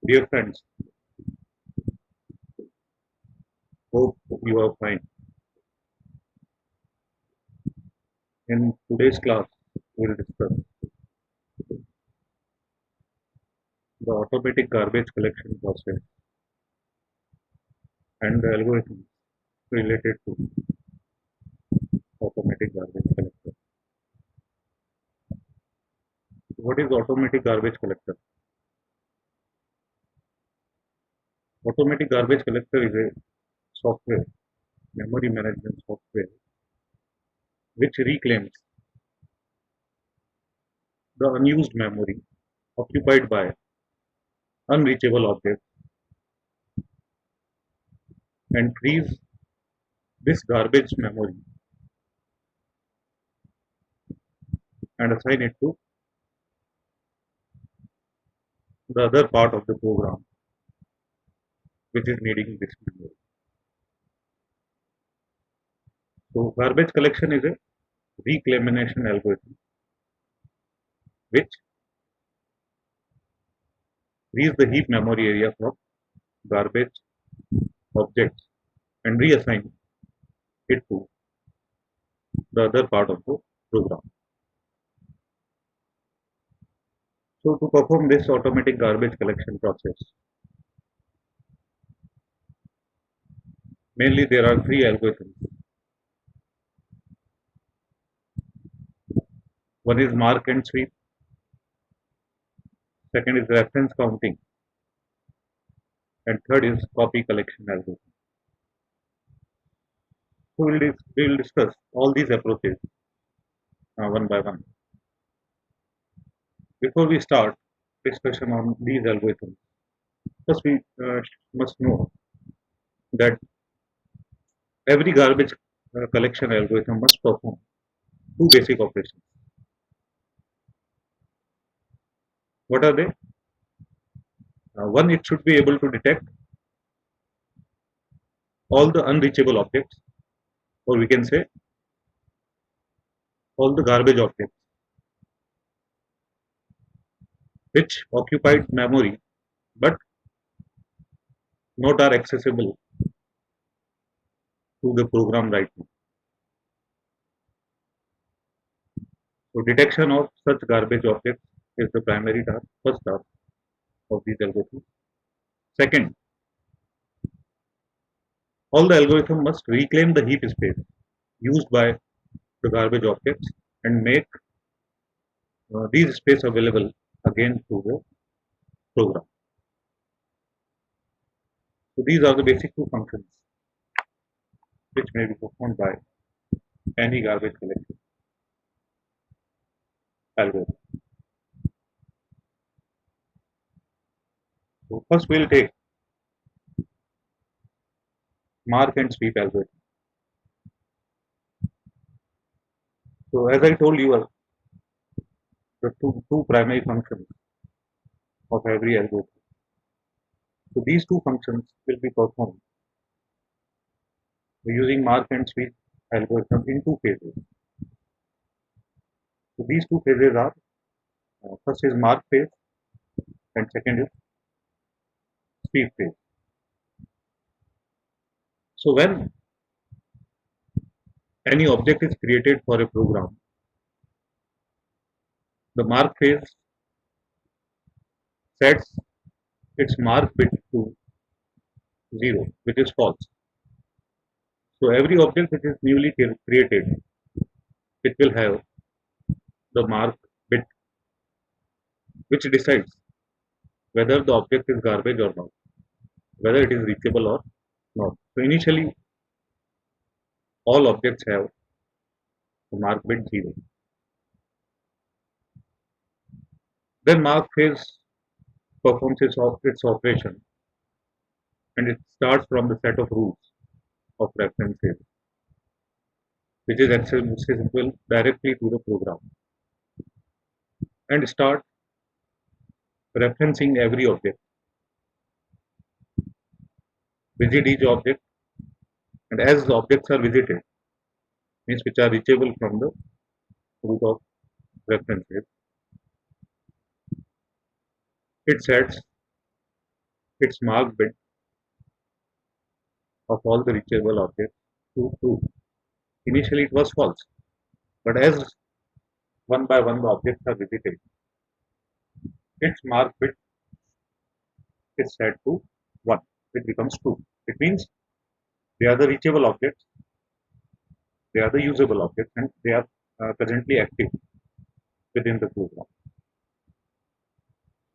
Dear friends, hope you are fine. In today's class, we will discuss the automatic garbage collection process and the algorithms related to automatic garbage collector. What is automatic garbage collector? Automatic garbage collector is a software, memory management software, which reclaims the unused memory occupied by unreachable objects and frees this garbage memory and assign it to the other part of the program which is needing this memory. So garbage collection is a reclamation algorithm which frees the heap memory area from garbage objects and reassign it to the other part of the program. So to perform this automatic garbage collection process, mainly there are three algorithms. One is mark and sweep, second is reference counting, and third is copy collection algorithm. So we will discuss all these approaches one by one. Before we start discussion on these algorithms, first we must know that every garbage collection algorithm must perform two basic operations. What are they? One, it should be able to detect all the unreachable objects, or we can say all the garbage objects which occupied memory but not are accessible to the program right now. So detection of such garbage objects is the primary task, first task of these algorithms. Second, all the algorithm must reclaim the heap space used by the garbage objects and make these space available again to the program. So these are the basic two functions which may be performed by any garbage collection algorithm. So first we'll take mark and sweep algorithm. So as I told you, the two primary functions of every algorithm. So these two functions will be performed using mark and sweep algorithm in two phases. So these two phases are first is mark phase and second is sweep phase. So when any object is created for a program, the mark phase sets its mark bit to 0, which is false. So every object which is newly created, it will have the mark bit which decides whether the object is garbage or not, whether it is reachable or not. So initially, all objects have the mark bit 0. Then mark phase performs its operation and it starts from the set of rules of references, which is accessible directly to the program, and start referencing every object, visit each object, and as the objects are visited, means which are reachable from the root of references, it sets its mark bit of all the reachable objects to true. Initially it was false, but as one by one the objects are visited, its mark bit is set to 1. It becomes true. It means they are the reachable objects, they are the usable objects, and they are presently active within the program.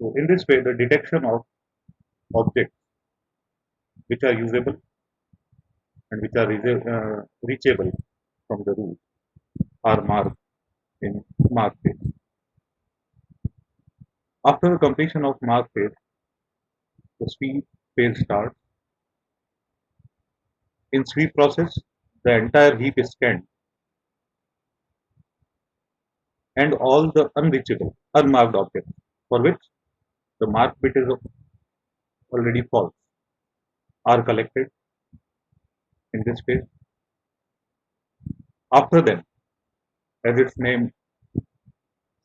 So in this way, the detection of objects which are usable and which are reachable from the root are marked in mark phase. After the completion of mark phase, the sweep phase starts. In sweep process, the entire heap is scanned and all the unreachable, unmarked objects for which the mark bit is already false are collected in this phase. After them, as its name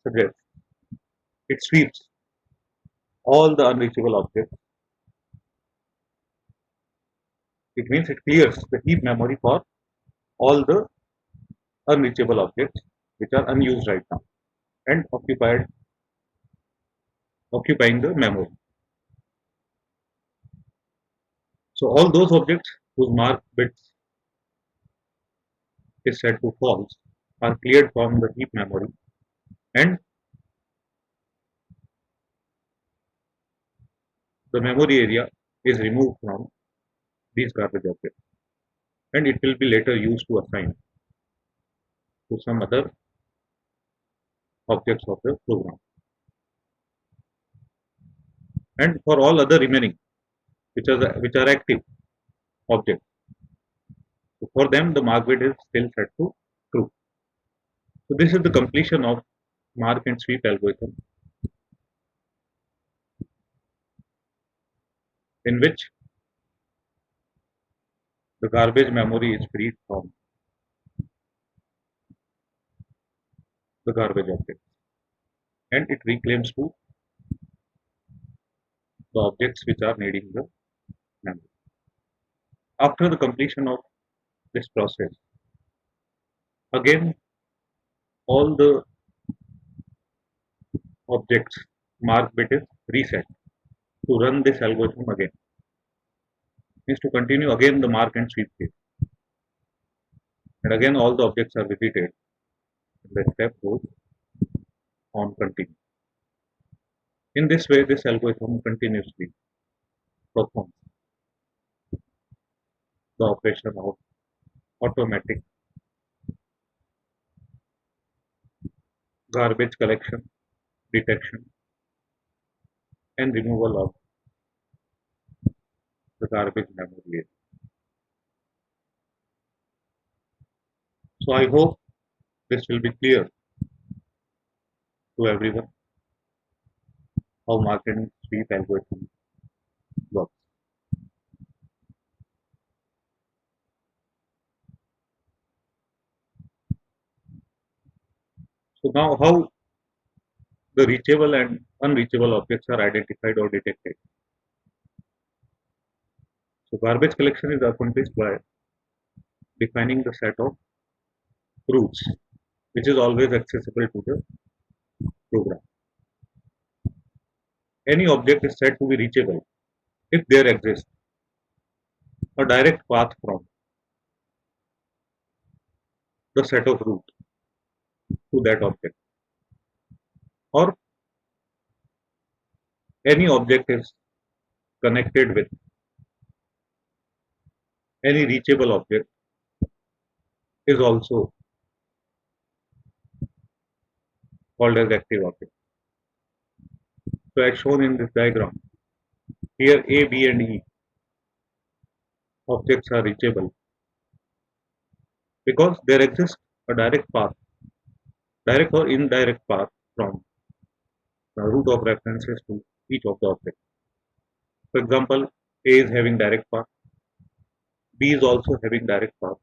suggests, it sweeps all the unreachable objects. It means it clears the heap memory for all the unreachable objects which are unused right now and occupying the memory. So all those objects whose mark bits is set to false are cleared from the heap memory and the memory area is removed from these garbage objects and it will be later used to assign to some other objects of the program. And for all other remaining which are active objects, so for them the mark bit is still set to true. So this is the completion of mark and sweep algorithm in which the garbage memory is freed from the garbage object and it reclaims to the objects which are needing the memory. After the completion of this process, again all the objects mark bit is reset to run this algorithm again. Means to continue again the mark and sweep phase. And again all the objects are repeated. The step goes on continue. In this way, this algorithm continuously performs the operation of automatic garbage collection, detection, and removal of the garbage memory. So I hope this will be clear to everyone how mark and sweep algorithm works. So now how the reachable and unreachable objects are identified or detected. So garbage collection is accomplished by defining the set of routes which is always accessible to the program. Any object is said to be reachable if there exists a direct path from the set of route to that object, or any object is connected with any reachable object is also called as active object. So as shown in this diagram, here A, B and E objects are reachable because there exists a direct path, direct or indirect path from the root of references to each of the objects. For example, A is having direct path, B is also having direct path,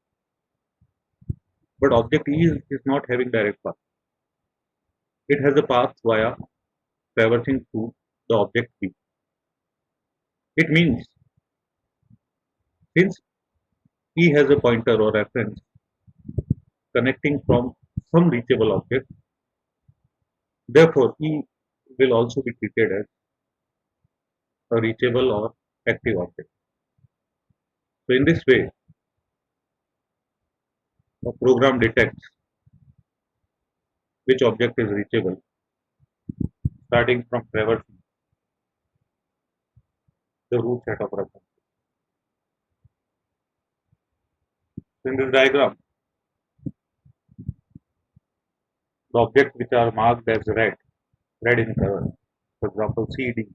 but object is not having direct path. It has a path via traversing through the object B. It means since E has a pointer or reference connecting from some reachable object, therefore E will also be treated as a reachable or active object. So in this way, a program detects which object is reachable, starting from traversing the root set of reference. So in this diagram, the objects which are marked as red in color, for example CD,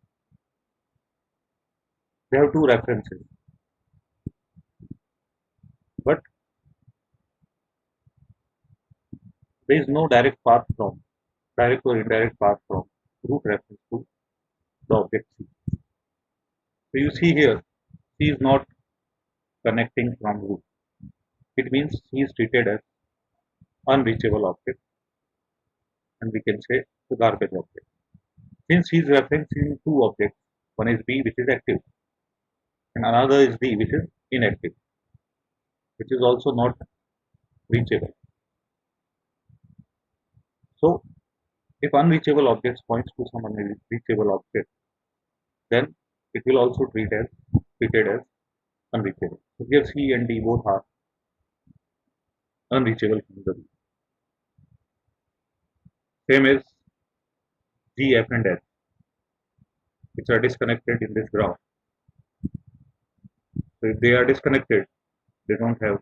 they have two references, but there is no direct or indirect path from root reference to the object C. So you see here, C is not connecting from root. It means C is treated as unreachable object, and we can say the garbage object. Since he is referencing two objects, one is B which is active and another is D which is inactive, which is also not reachable. So if unreachable objects points to some unreachable object, then it will also treated as unreachable. So here C and D both are unreachable from the root. Same as G, F and H, which are disconnected in this graph. So if they are disconnected, they don't have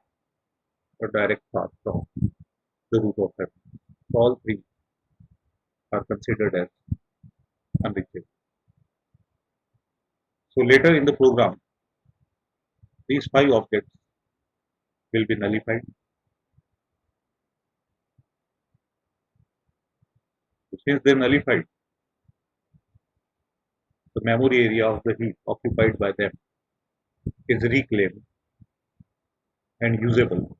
a direct path from the root of F. So all three are considered as unreachable. So later in the program, these five objects will be nullified. So since they are nullified, the memory area of the heap occupied by them is reclaimed and usable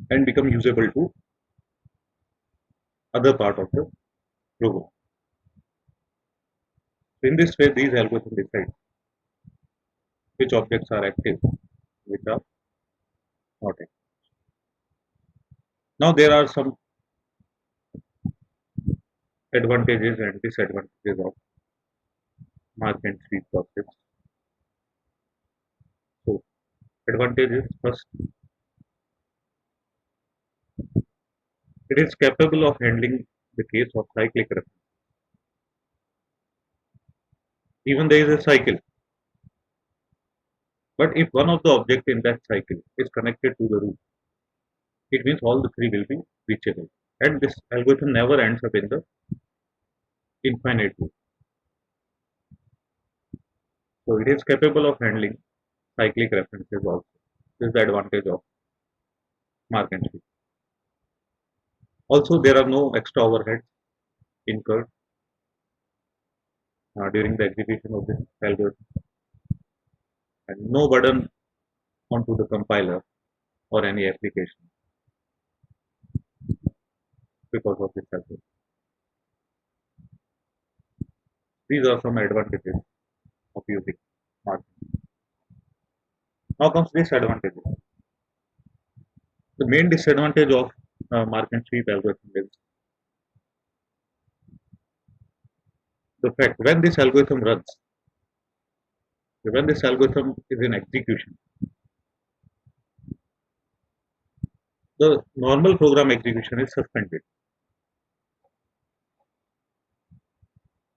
and become usable to other part of the program. So in this way, these algorithms decide which objects are active, which are not active. Now there are some advantages and disadvantages of mark and sweep process. So advantages first, it is capable of handling the case of cyclic reference. Even there is a cycle, but if one of the objects in that cycle is connected to the root, it means all the three will be reachable. And this algorithm never ends up in the infinite loop. So it is capable of handling cyclic references also. This is the advantage of mark and sweep. Also, there are no extra overheads incurred during the execution of this algorithm, and no burden onto the compiler or any application because of this algorithm. These are some advantages of using mark. Now comes disadvantages. The main disadvantage of mark and sweep algorithm is the fact when this algorithm is in execution, the normal program execution is suspended.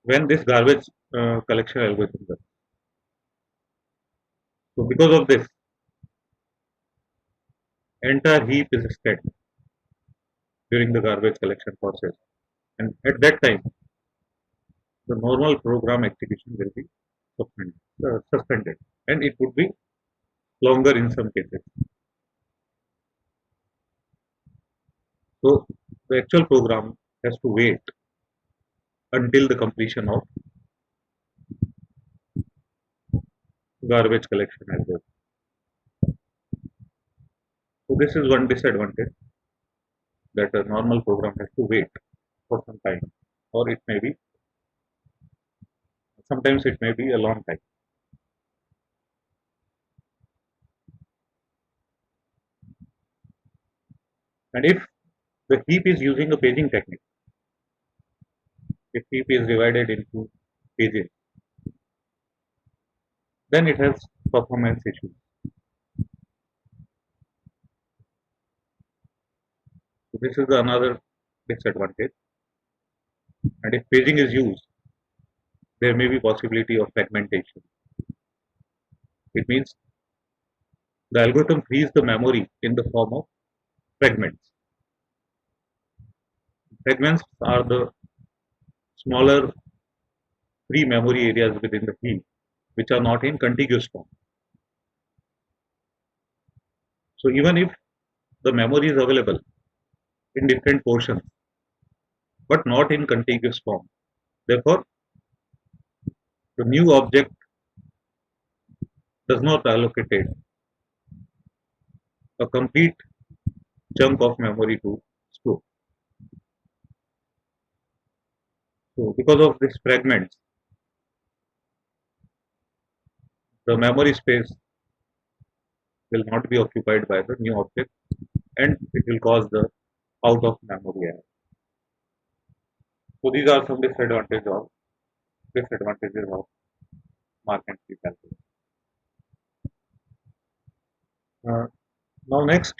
When this garbage collection algorithm runs. So because of this, entire heap is scattered during the garbage collection process, and at that time, the normal program execution will be suspended, and it would be longer in some cases. So the actual program has to wait until the completion of garbage collection algorithm. So this is one disadvantage, that a normal program has to wait for some time, or it may be sometimes it may be a long time. And if the heap is using a paging technique, if heap is divided into pages, then it has performance issues. So this is another disadvantage. And if paging is used, there may be possibility of fragmentation. It means the algorithm frees the memory in the form of fragments. Fragments are the smaller free memory areas within the heap, which are not in contiguous form. So even if the memory is available in different portions, but not in contiguous form, therefore the new object does not allocate a complete chunk of memory to store. So because of these fragments, the memory space will not be occupied by the new object and it will cause the out of memory error. So these are some disadvantages of mark and key calculation. Uh, Now next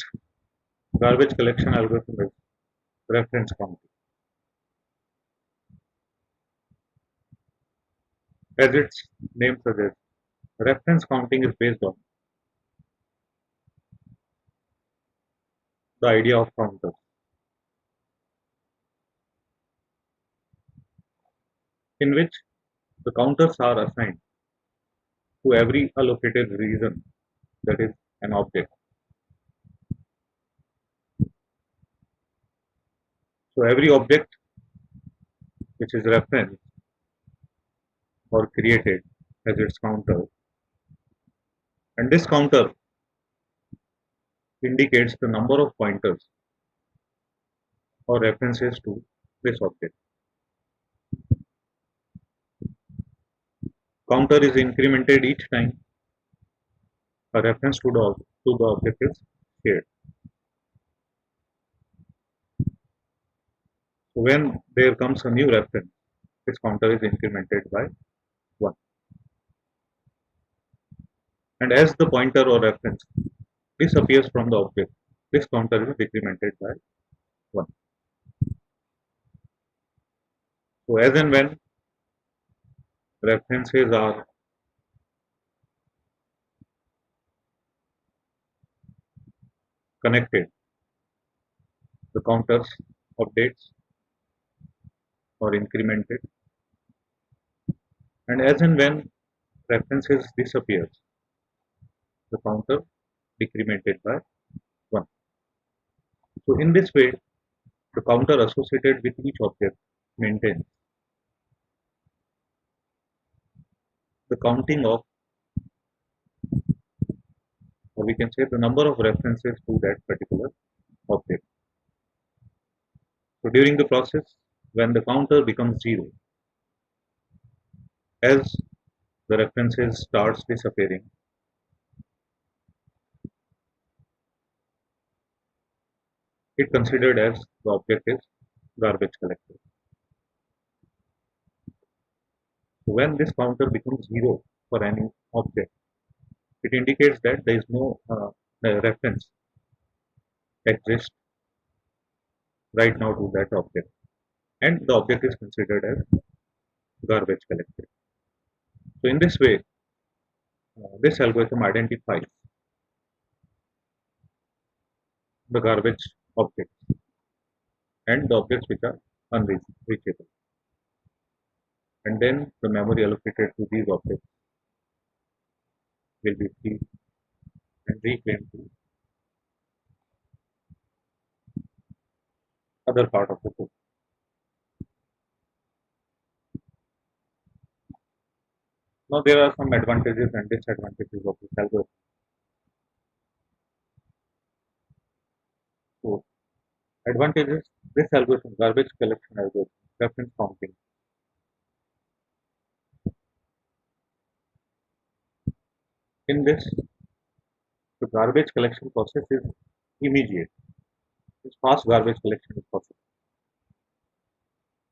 garbage collection algorithm is reference counting. As its name suggests, reference counting is based on the idea of counters, in which the counters are assigned to every allocated region that is an object. So every object which is referenced or created has its counter, and this counter indicates the number of pointers or references to this object. Counter is incremented each time a reference to the object is shared. So when there comes a new reference, this counter is incremented by 1. And as the pointer or reference disappears from the object, this counter is decremented by 1. So as and when references are connected, the counters updates or incremented, and as and when references disappears, the counter decremented by 1. So in this way, the counter associated with each object maintains the counting of, or we can say the number of references to that particular object. So during the process, when the counter becomes 0, as the references starts disappearing, it considered as the object is garbage collected. So when this counter becomes 0 for any object, it indicates that there is no reference exists right now to that object, and the object is considered as garbage collected. So in this way, this algorithm identifies the garbage objects and the objects which are unreachable, and then the memory allocated to these objects will be free and reclaimed to other part of the code. Now there are some advantages and disadvantages of this algorithm. So advantages: this algorithm, garbage collection algorithm, reference counting. In this, the garbage collection process is immediate. this fast garbage collection is possible.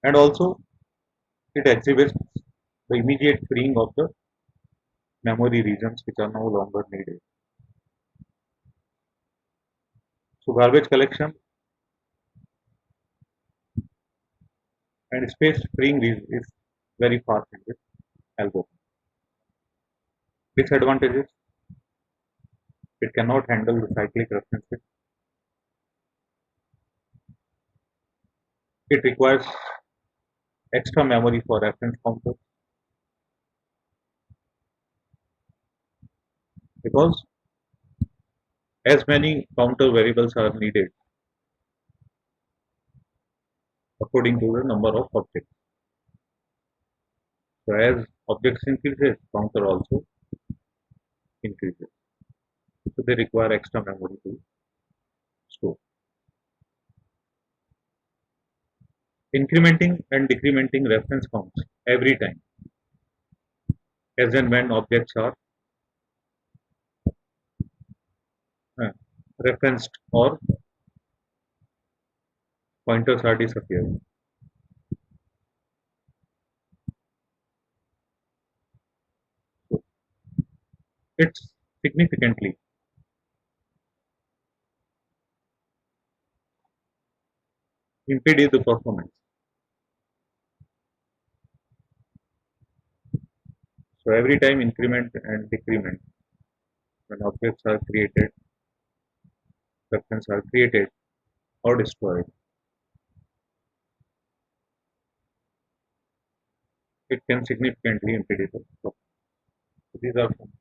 And also it exhibits the immediate freeing of the memory regions which are no longer needed. So garbage collection and space freeing is very fast in this algorithm. Disadvantages: it cannot handle the cyclic references. It requires extra memory for reference counters because as many counter variables are needed according to the number of objects. So as objects increases, counter also increases. So they require extra memory to store. Incrementing and decrementing reference counts every time as and when objects are uh, referenced or pointers are disappearing. So it's significantly impede the performance. So every time increment and decrement when objects are created, references are created or destroyed, it can significantly impede the performance. So these are some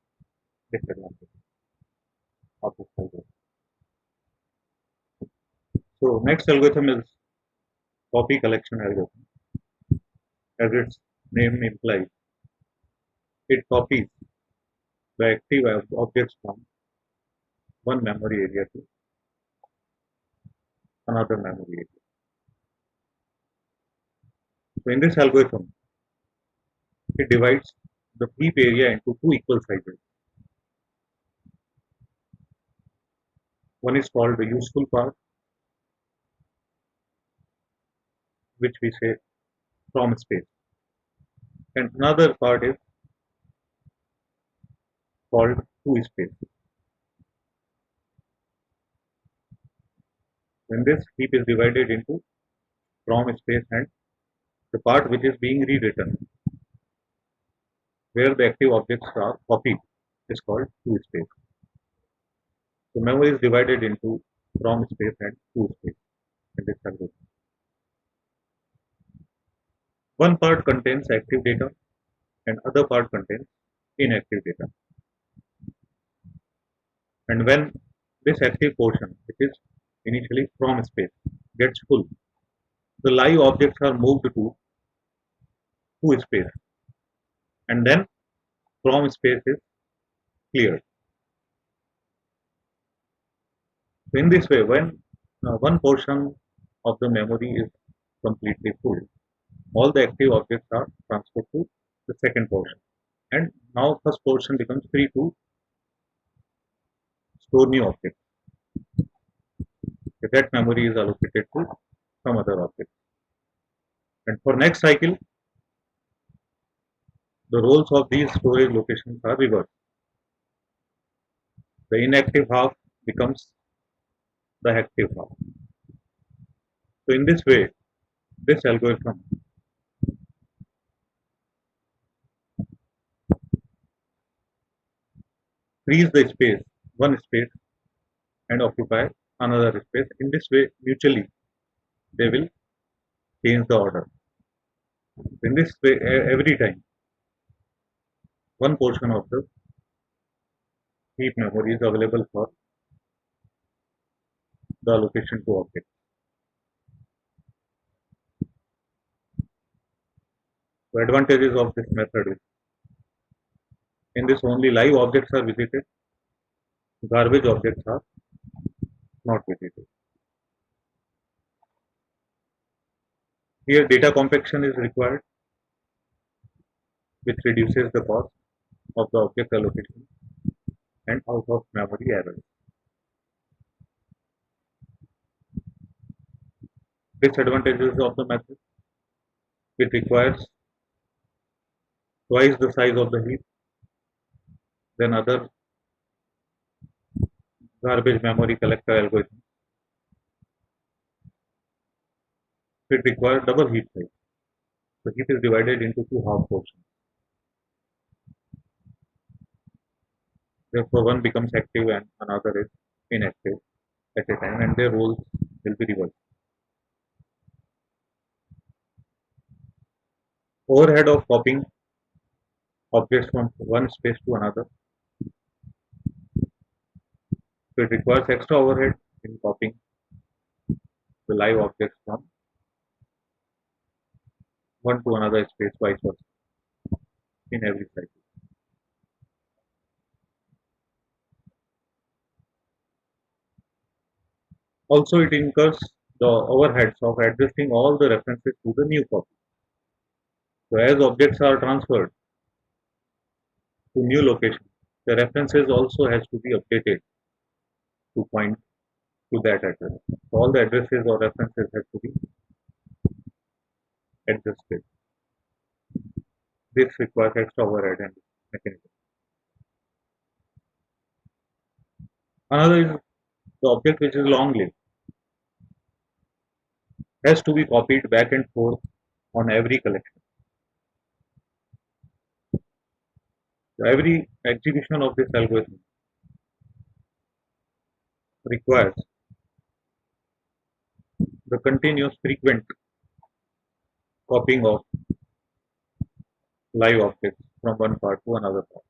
disadvantages of this algorithm. So next algorithm is copy collection algorithm. As its name implies, it copies the active objects from one memory area to another memory area. So in this algorithm, it divides the heap area into two equal sizes. One is called the useful part, which we say from space, and another part is called to space. When this heap is divided into from space and the part which is being rewritten, where the active objects are copied, is called to space. So memory is divided into from space and to space in this algorithm. One part contains active data and other part contains inactive data. And when this active portion, which is initially from space, gets full, the live objects are moved to space, and then from space is cleared. So in this way, when one portion of the memory is completely full, all the active objects are transferred to the second portion, and now first portion becomes free to store new objects. So that memory is allocated to some other object. And for next cycle, the roles of these storage locations are reversed. The inactive half becomes the active half. So in this way, this algorithm frees the space, one space, and occupy another space. In this way, mutually they will change the order. In this way, every time one portion of the heap memory is available for the allocation to object. The advantages of this method is in this only live objects are visited, garbage objects are not visited. Here data compaction is required, which reduces the cost of the object allocation and out of memory errors. Disadvantages of the method: it requires twice the size of the heap than other garbage memory collector algorithms. It requires double heap size. The heap is divided into two half portions. Therefore, one becomes active and another is inactive at a time, and their roles will be reversed. Overhead of copying objects from one space to another. So it requires extra overhead in copying the live objects from one to another space, vice versa, in every cycle. Also, it incurs the overheads of adjusting all the references to the new copy. So as objects are transferred to new location, the references also has to be updated to point to that address. So all the addresses or references have to be adjusted. This requires extra overhead and mechanism. Another is the object which is long lived has to be copied back and forth on every collection. So every execution of this algorithm requires the continuous frequent copying of live objects from one part to another part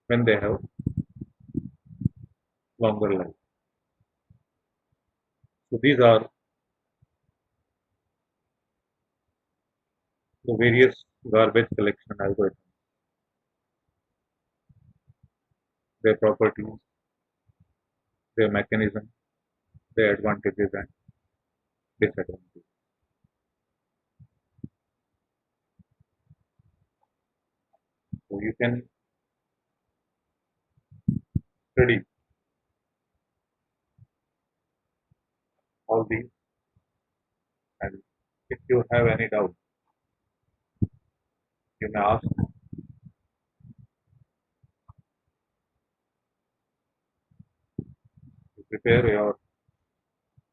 when they have longer life. So these are the various garbage collection algorithms, their properties, their mechanism, their advantages and disadvantages. So you can study all these, and if you have any doubt, you may ask to prepare your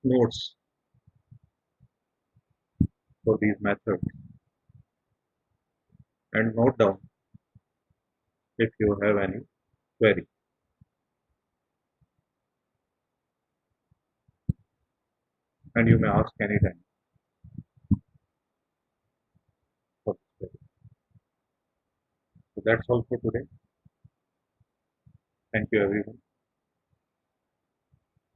notes for these methods and note down if you have any query, and you may ask anytime for this query. So that's all for today. Thank you everyone.